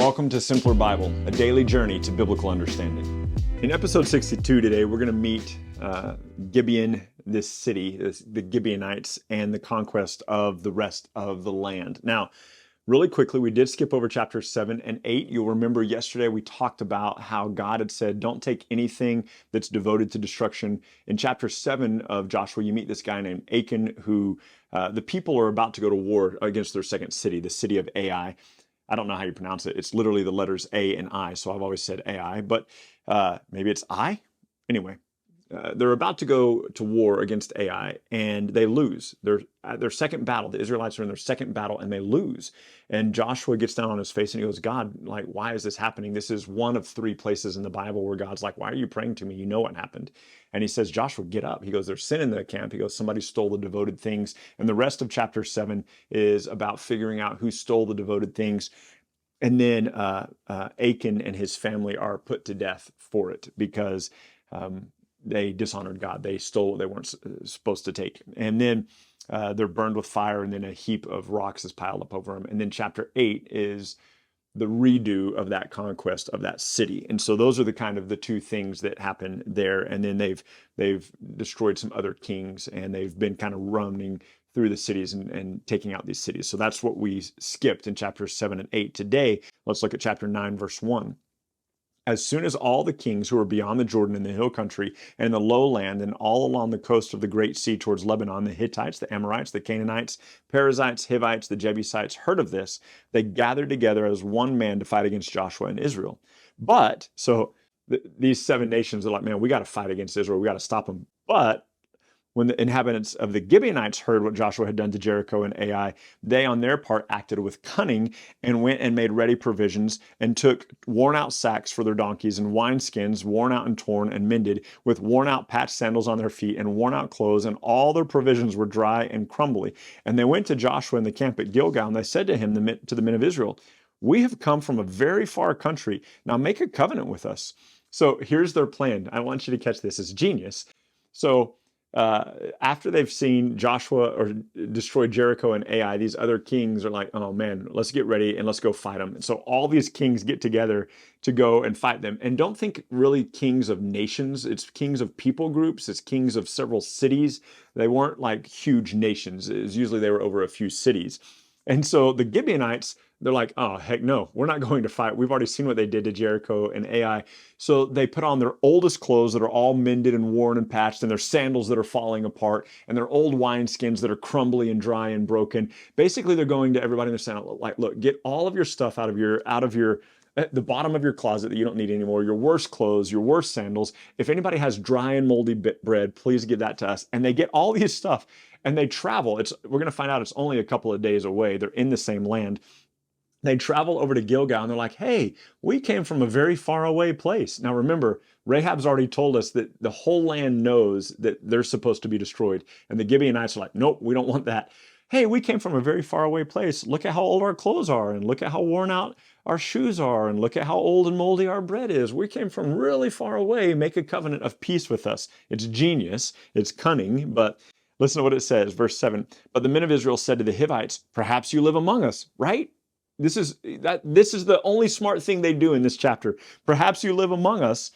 Welcome to Simpler Bible, a daily journey to biblical understanding. In episode 62 today, we're going to meet Gibeon, this city, the Gibeonites, and the conquest of the rest of the land. Now, really quickly, we did skip over chapters 7 and 8. You'll remember yesterday we talked about how God had said, don't take anything that's devoted to destruction. In chapter 7 of Joshua, you meet this guy named Achan, who the people are about to go to war against their second city, the city of Ai. I don't know how you pronounce it. It's literally the letters A and I, so I've always said Ai, but maybe it's I? Anyway, they're about to go to war against Ai, and they lose. Their second battle. The Israelites are in their second battle, and they lose. And Joshua gets down on his face, and he goes, God, like, why is this happening? This is one of 3 places in the Bible where God's like, why are you praying to me? You know what happened. And he says, Joshua, get up. He goes, there's sin in the camp. He goes, somebody stole the devoted things. And the rest of chapter 7 is about figuring out who stole the devoted things. And then Achan and his family are put to death for it because they dishonored God. They stole what they weren't supposed to take. And then they're burned with fire, and then a heap of rocks is piled up over them. And then chapter 8 is the redo of that conquest of that city. And so those are the 2 things that happen there. And then they've destroyed some other kings, and they've been kind of running through the cities and taking out these cities. So that's what we skipped in chapters 7 and 8. Today, let's look at chapter 9, verse 1. As soon as all the kings who were beyond the Jordan in the hill country and the lowland and all along the coast of the great sea towards Lebanon, the Hittites, the Amorites, the Canaanites, Perizzites, Hivites, the Jebusites heard of this, they gathered together as one man to fight against Joshua and Israel. But, these 7 nations are like, man, we got to fight against Israel. We got to stop them. But when the inhabitants of the Gibeonites heard what Joshua had done to Jericho and Ai, they on their part acted with cunning and went and made ready provisions and took worn out sacks for their donkeys and wineskins, worn out and torn and mended, with worn out patched sandals on their feet and worn out clothes, and all their provisions were dry and crumbly. And they went to Joshua in the camp at Gilgal, and they said to him, to the men of Israel, we have come from a very far country. Now make a covenant with us. So here's their plan. I want you to catch this. It's genius. So after they've seen Joshua or destroy Jericho and Ai, these other kings are like, oh man, let's get ready and let's go fight them. And so all these kings get together to go and fight them. And don't think really kings of nations. It's kings of people groups. It's kings of several cities. They weren't like huge nations. It was usually they were over a few cities. And so the Gibeonites, they're like, oh, heck no, we're not going to fight. We've already seen what they did to Jericho and Ai. So they put on their oldest clothes that are all mended and worn and patched, and their sandals that are falling apart, and their old wineskins that are crumbly and dry and broken. Basically, they're going to everybody in their sandal, like, look, get all of your stuff out of your at the bottom of your closet that you don't need anymore, your worst clothes, your worst sandals. If anybody has dry and moldy bread, please give that to us. And they get all these stuff and they travel. We're going to find out it's only a couple of days away. They're in the same land. They travel over to Gilgal and they're like, hey, we came from a very far away place. Now remember, Rahab's already told us that the whole land knows that they're supposed to be destroyed. And the Gibeonites are like, nope, we don't want that. Hey, we came from a very far away place. Look at how old our clothes are, and look at how worn out our shoes are, and look at how old and moldy our bread is. We came from really far away. Make a covenant of peace with us. It's genius. It's cunning, but listen to what it says, verse 7. But the men of Israel said to the Hivites, perhaps you live among us, right? This is the only smart thing they do in this chapter. Perhaps you live among us.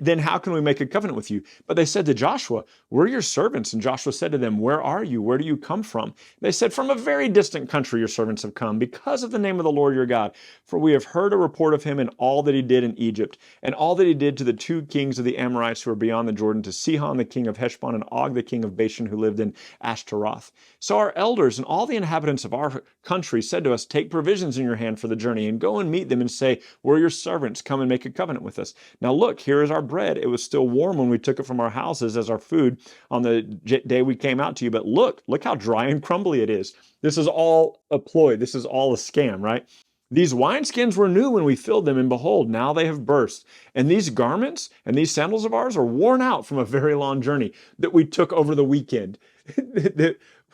Then how can we make a covenant with you? But they said to Joshua, we're your servants. And Joshua said to them, where are you? Where do you come from? They said, from a very distant country your servants have come, because of the name of the Lord your God. For we have heard a report of him and all that he did in Egypt, and all that he did to the 2 kings of the Amorites who were beyond the Jordan, to Sihon the king of Heshbon, and Og the king of Bashan, who lived in Ashtaroth. So our elders and all the inhabitants of our country said to us, take provisions in your hand for the journey, and go and meet them and say, we're your servants, come and make a covenant with us. Now look, here is our bread. It was still warm when we took it from our houses as our food on the day we came out to you. But look how dry and crumbly it is. This is all a ploy. This is all a scam, right? These wineskins were new when we filled them, and behold, now they have burst. And these garments and these sandals of ours are worn out from a very long journey that we took over the weekend.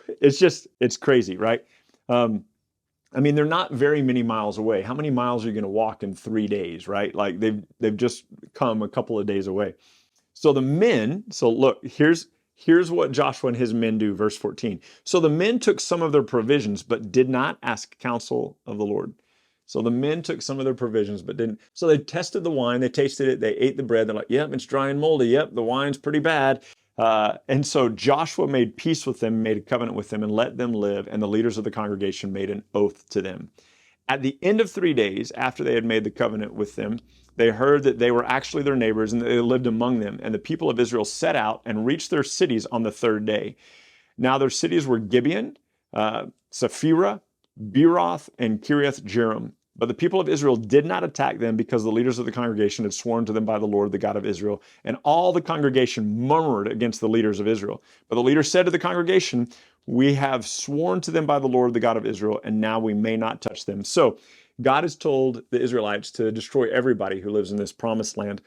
It's crazy, right? I mean, they're not very many miles away. How many miles are you going to walk in 3 days, right? Like they've just come a couple of days away. So the men, look, here's what Joshua and his men do, verse 14. So the men took some of their provisions, but did not ask counsel of the Lord. So the men took some of their provisions, but didn't. So they tested the wine, they tasted it, they ate the bread. They're like, yep, it's dry and moldy. Yep, the wine's pretty bad. And so Joshua made peace with them, made a covenant with them, and let them live. And the leaders of the congregation made an oath to them. At the end of 3 days, after they had made the covenant with them, they heard that they were actually their neighbors and that they lived among them. And the people of Israel set out and reached their cities on the third day. Now their cities were Gibeon, Sapphira, Beeroth, and Kiriath Jearim. But the people of Israel did not attack them because the leaders of the congregation had sworn to them by the Lord, the God of Israel. And all the congregation murmured against the leaders of Israel. But the leaders said to the congregation, we have sworn to them by the Lord, the God of Israel, and now we may not touch them. So God has told the Israelites to destroy everybody who lives in this promised land.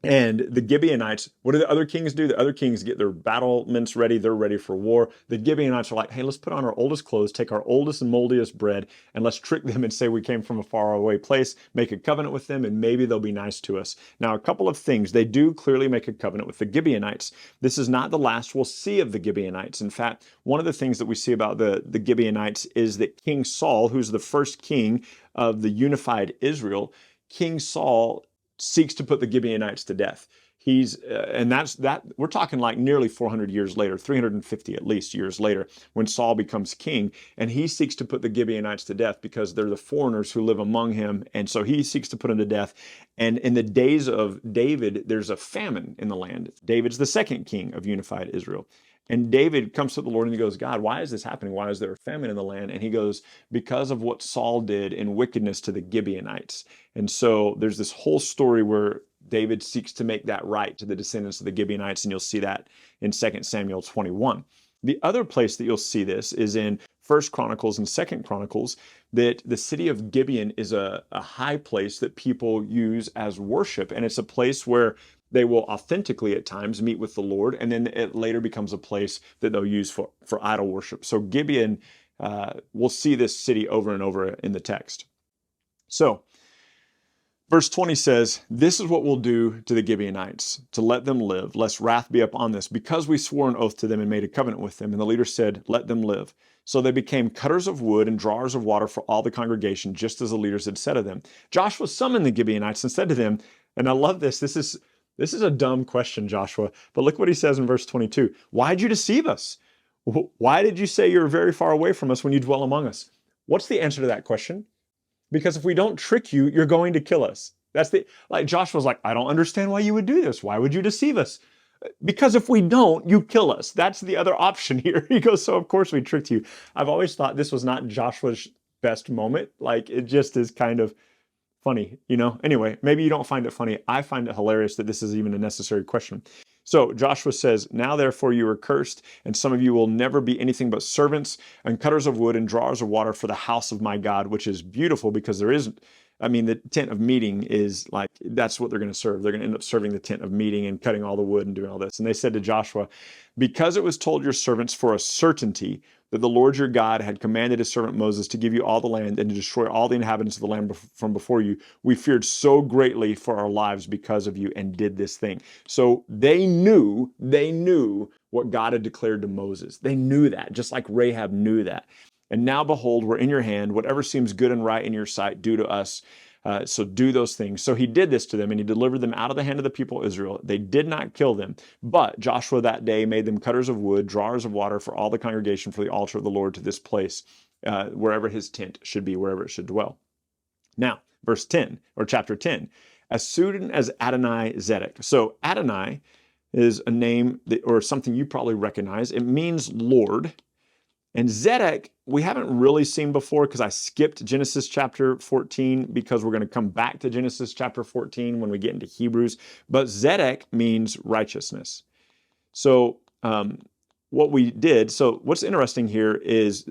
And the Gibeonites, what do the other kings do? The other kings get their battlements ready. They're ready for war. The Gibeonites are like, hey, let's put on our oldest clothes, take our oldest and moldiest bread, and let's trick them and say we came from a faraway place, make a covenant with them, and maybe they'll be nice to us. Now, a couple of things. They do clearly make a covenant with the Gibeonites. This is not the last we'll see of the Gibeonites. In fact, one of the things that we see about the Gibeonites is that King Saul, who's the first king of the unified Israel, King Saul seeks to put the Gibeonites to death. And that's that. We're talking like nearly 400 years later, 350 at least years later, when Saul becomes king, and he seeks to put the Gibeonites to death because they're the foreigners who live among him, and so he seeks to put them to death. And in the days of David, there's a famine in the land. David's the second king of unified Israel. And David comes to the Lord and he goes, God, why is this happening? Why is there a famine in the land? And he goes, because of what Saul did in wickedness to the Gibeonites. And so there's this whole story where David seeks to make that right to the descendants of the Gibeonites, and you'll see that in 2 Samuel 21. The other place that you'll see this is in 1 Chronicles and 2 Chronicles, that the city of Gibeon is a high place that people use as worship, and it's a place where they will authentically at times meet with the Lord, and then it later becomes a place that they'll use for idol worship. So Gibeon, we'll see this city over and over in the text. So verse 20 says, this is what we'll do to the Gibeonites, to let them live, lest wrath be upon this, because we swore an oath to them and made a covenant with them. And the leaders said, let them live. So they became cutters of wood and drawers of water for all the congregation, just as the leaders had said of them. Joshua summoned the Gibeonites and said to them, and I love this, this is a dumb question, Joshua, but look what he says in verse 22. Why did you deceive us? Why did you say you're very far away from us when you dwell among us? What's the answer to that question? Because if we don't trick you, you're going to kill us. Joshua's like, I don't understand why you would do this. Why would you deceive us? Because if we don't, you kill us. That's the other option here. He goes, so of course we tricked you. I've always thought this was not Joshua's best moment. It just is kind of funny, Anyway, maybe you don't find it funny. I find it hilarious that this is even a necessary question. So Joshua says, now therefore you are cursed, and some of you will never be anything but servants and cutters of wood and drawers of water for the house of my God, which is beautiful because the tent of meeting is that's what they're going to serve. They're going to end up serving the tent of meeting and cutting all the wood and doing all this. And they said to Joshua, because it was told your servants for a certainty that the Lord your God had commanded his servant Moses to give you all the land and to destroy all the inhabitants of the land from before you, we feared so greatly for our lives because of you and did this thing. So they knew what God had declared to Moses. They knew that, just like Rahab knew that. And now behold, we're in your hand. Whatever seems good and right in your sight, do to us. So do those things. So he did this to them, and he delivered them out of the hand of the people of Israel. They did not kill them, but Joshua that day made them cutters of wood, drawers of water for all the congregation for the altar of the Lord to this place, wherever his tent should be, wherever it should dwell. Now, verse 10, or chapter 10, as soon as Adonai-Zedek. So Adonai is a name or something you probably recognize. It means Lord. And Zedek, we haven't really seen before because I skipped Genesis chapter 14 because we're going to come back to Genesis chapter 14 when we get into Hebrews. But Zedek means righteousness. So what's interesting here is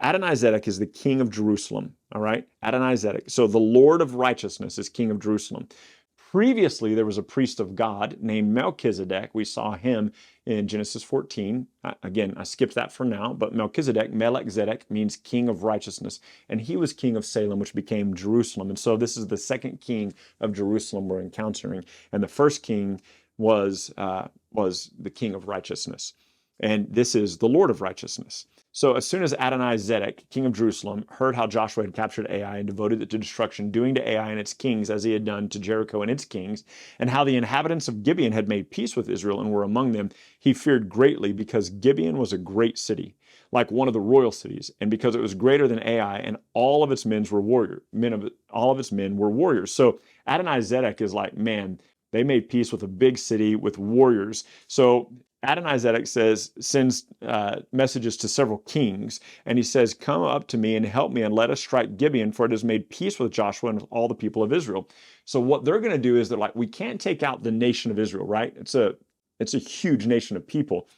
Adonai-Zedek is the king of Jerusalem, all right? Adonai-Zedek. So the Lord of righteousness is king of Jerusalem. Previously, there was a priest of God named Melchizedek. We saw him in Genesis 14. Again, I skipped that for now, but Melchizedek, Melech-Zedek, means king of righteousness. And he was king of Salem, which became Jerusalem. And so this is the second king of Jerusalem we're encountering. And the first king was the king of righteousness. And this is the Lord of righteousness. So as soon as Adonai-Zedek, king of Jerusalem, heard how Joshua had captured Ai and devoted it to destruction, doing to Ai and its kings as he had done to Jericho and its kings, and how the inhabitants of Gibeon had made peace with Israel and were among them, he feared greatly, because Gibeon was a great city, like one of the royal cities, and because it was greater than Ai, and all of its men were warriors. So Adonai-Zedek is like, man, they made peace with a big city with warriors. So Adonai-Zedek sends messages to several kings, and he says, come up to me and help me, and let us strike Gibeon, for it has made peace with Joshua and with all the people of Israel. So what they're going to do is they're like, we can't take out the nation of Israel, right? It's a huge nation of people.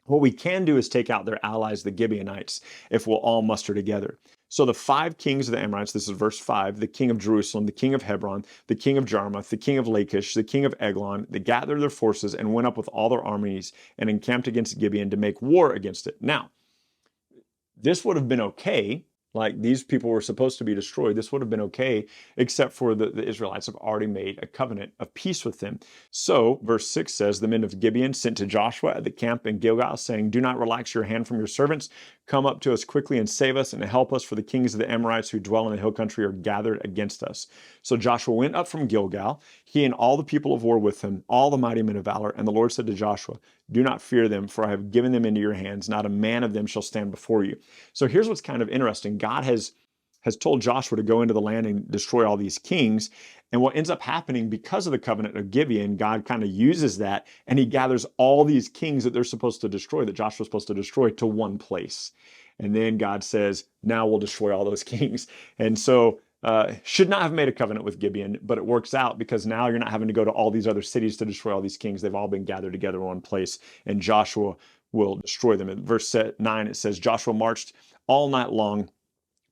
What we can do is take out their allies, the Gibeonites, if we'll all muster together. So the 5 kings of the Amorites, this is verse 5, the king of Jerusalem, the king of Hebron, the king of Jarmuth, the king of Lachish, the king of Eglon, they gathered their forces and went up with all their armies and encamped against Gibeon to make war against it. Now, this would have been okay. Like, these people were supposed to be destroyed. This would have been okay, except for the Israelites have already made a covenant of peace with them. So, verse 6 says, the men of Gibeon sent to Joshua at the camp in Gilgal, saying, do not relax your hand from your servants. Come up to us quickly and save us and help us, for the kings of the Amorites who dwell in the hill country are gathered against us. So Joshua went up from Gilgal, he and all the people of war with him, all the mighty men of valor. And the Lord said to Joshua, do not fear them, for I have given them into your hands. Not a man of them shall stand before you. So here's what's kind of interesting. God has told Joshua to go into the land and destroy all these kings. And what ends up happening because of the covenant of Gibeon, God kind of uses that, and he gathers all these kings that they're supposed to destroy, that Joshua's supposed to destroy, to one place. And then God says, now we'll destroy all those kings. And so should not have made a covenant with Gibeon, but it works out because now you're not having to go to all these other cities to destroy all these kings. They've all been gathered together in one place, and Joshua will destroy them. In verse 9, it says, Joshua marched all night long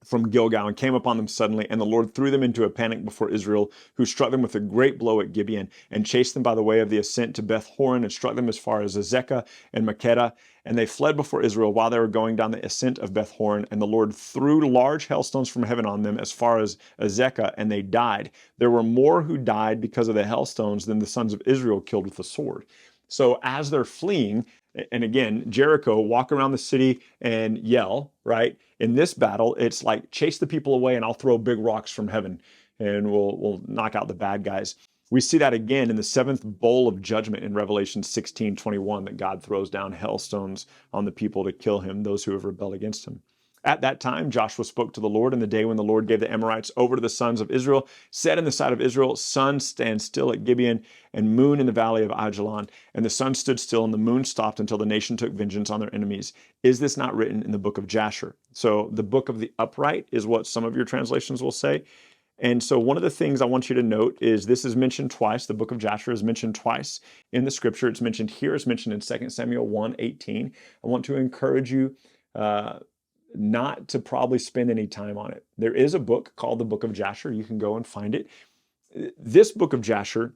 from Gilgal and came upon them suddenly, and the Lord threw them into a panic before Israel, who struck them with a great blow at Gibeon, and chased them by the way of the ascent to Beth Horon, and struck them as far as Azekah and Makkedah. And they fled before Israel while they were going down the ascent of Beth Horon, and the Lord threw large hailstones from heaven on them as far as Azekah, and they died. There were more who died because of the hailstones than the sons of Israel killed with the sword. So as they're fleeing, and again, Jericho, walk around the city and yell, right? In this battle, it's like, chase the people away and I'll throw big rocks from heaven and we'll knock out the bad guys. We see that again in the 7th bowl of judgment in Revelation 16:21, that God throws down hailstones on the people to kill him, those who have rebelled against him. At that time, Joshua spoke to the Lord in the day when the Lord gave the Amorites over to the sons of Israel, said in the sight of Israel, sun, stand still at Gibeon, and moon in the valley of Ajalon. And the sun stood still, and the moon stopped until the nation took vengeance on their enemies. Is this not written in the book of Jasher? So the book of the upright is what some of your translations will say. And so one of the things I want you to note is this is mentioned twice. The book of Jasher is mentioned twice in the scripture. It's mentioned here. It's mentioned in 2 Samuel 1:18. I want to encourage you not to probably spend any time on it. There is a book called the Book of Jasher. You can go and find it. This book of Jasher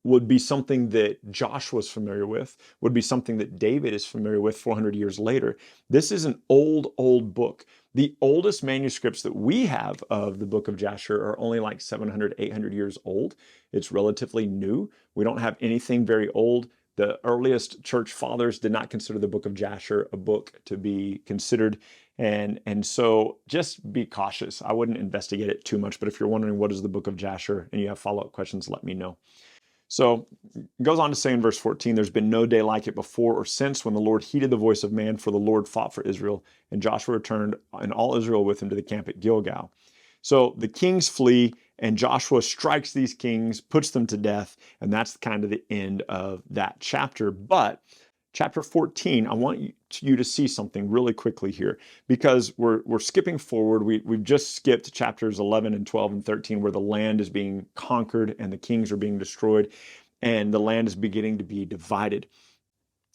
would be something that Joshua's familiar with, would be something that David is familiar with 400 years later. This is an old book. The oldest manuscripts that we have of the book of Jasher are only like 700, 800 years old. It's relatively new. We don't have anything very old. The earliest church fathers did not consider the book of Jasher a book to be considered. And so just be cautious. I wouldn't investigate it too much, but if you're wondering what is the book of Jasher and you have follow-up questions, let me know. So it goes on to say in verse 14, there's been no day like it before or since when the Lord heeded the voice of man, for the Lord fought for Israel, and Joshua returned and all Israel with him to the camp at Gilgal. So the kings flee, and Joshua strikes these kings, puts them to death, and that's kind of the end of that chapter. But chapter 14, I want you to see something really quickly here, because we're skipping forward. We've just skipped chapters 11 and 12 and 13, where the land is being conquered and the kings are being destroyed, and the land is beginning to be divided.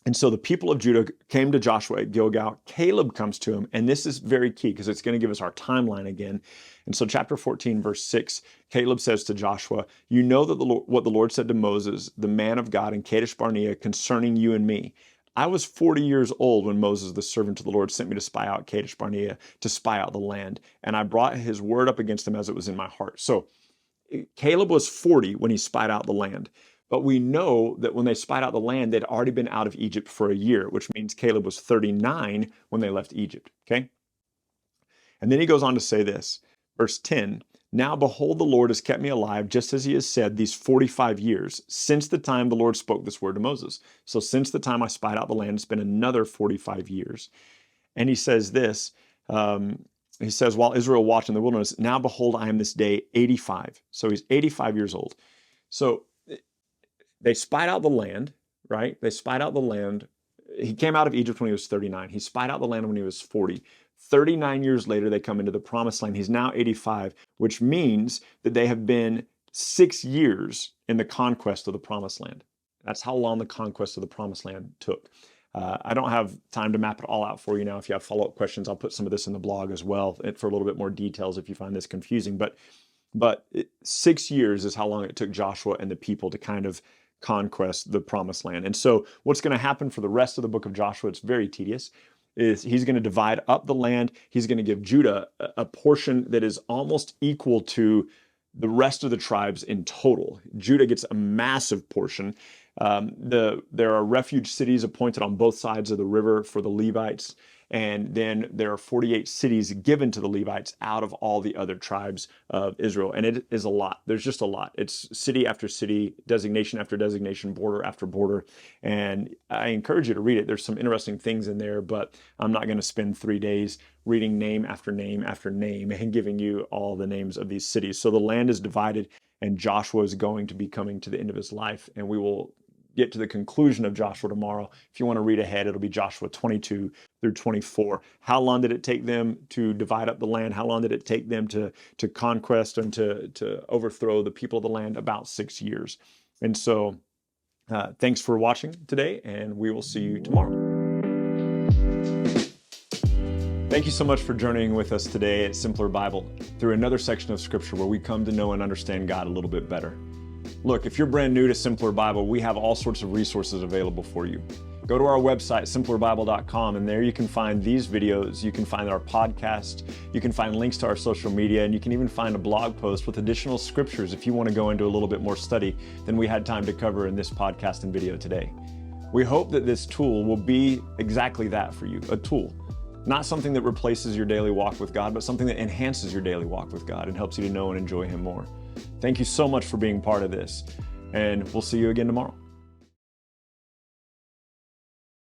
And so the people of Judah came to Joshua at Gilgal. Caleb comes to him, and this is very key because it's going to give us our timeline again. And so chapter 14, verse 6, Caleb says to Joshua, you know that what the Lord said to Moses, the man of God in Kadesh Barnea, concerning you and me. I was 40 years old when Moses, the servant of the Lord, sent me to spy out Kadesh Barnea, to spy out the land. And I brought his word up against him as it was in my heart. So Caleb was 40 when he spied out the land. But we know that when they spied out the land, they'd already been out of Egypt for a year, which means Caleb was 39 when they left Egypt, okay? And then he goes on to say this, verse 10, now behold, the Lord has kept me alive, just as he has said, these 45 years, since the time the Lord spoke this word to Moses. So since the time I spied out the land, it's been another 45 years. And he says this, he says, while Israel watched in the wilderness, now behold, I am this day 85. So he's 85 years old. So they spied out the land, right? They spied out the land. He came out of Egypt when he was 39. He spied out the land when he was 40. 39 years later, they come into the promised land. He's now 85, which means that they have been 6 years in the conquest of the promised land. That's how long the conquest of the promised land took. I don't have time to map it all out for you now. If you have follow-up questions, I'll put some of this in the blog as well for a little bit more details if you find this confusing. But 6 years is how long it took Joshua and the people to kind of conquest the promised land. And so what's going to happen for the rest of the book of Joshua, it's very tedious, is he's going to divide up the land. He's going to give Judah a portion that is almost equal to the rest of the tribes in total. Judah gets a massive portion. There are refuge cities appointed on both sides of the river for the Levites. And then there are 48 cities given to the Levites out of all the other tribes of Israel. And it is a lot. There's just a lot. It's city after city, designation after designation, border after border. And I encourage you to read it. There's some interesting things in there, but I'm not going to spend 3 days reading name after name after name and giving you all the names of these cities. So the land is divided, and Joshua is going to be coming to the end of his life, and we will get to the conclusion of Joshua tomorrow. If you want to read ahead, it'll be Joshua 22 through 24. How long did it take them to divide up the land? How long did it take them to conquest and to overthrow the people of the land? About 6 years. And so thanks for watching today, and we will see you tomorrow. Thank you so much for journeying with us today at Simpler Bible through another section of Scripture where we come to know and understand God a little bit better. Look, if you're brand new to Simpler Bible, we have all sorts of resources available for you. Go to our website, simplerbible.com, and there you can find these videos, you can find our podcast, you can find links to our social media, and you can even find a blog post with additional scriptures if you want to go into a little bit more study than we had time to cover in this podcast and video today. We hope that this tool will be exactly that for you, a tool. Not something that replaces your daily walk with God, but something that enhances your daily walk with God and helps you to know and enjoy Him more. Thank you so much for being part of this, and we'll see you again tomorrow.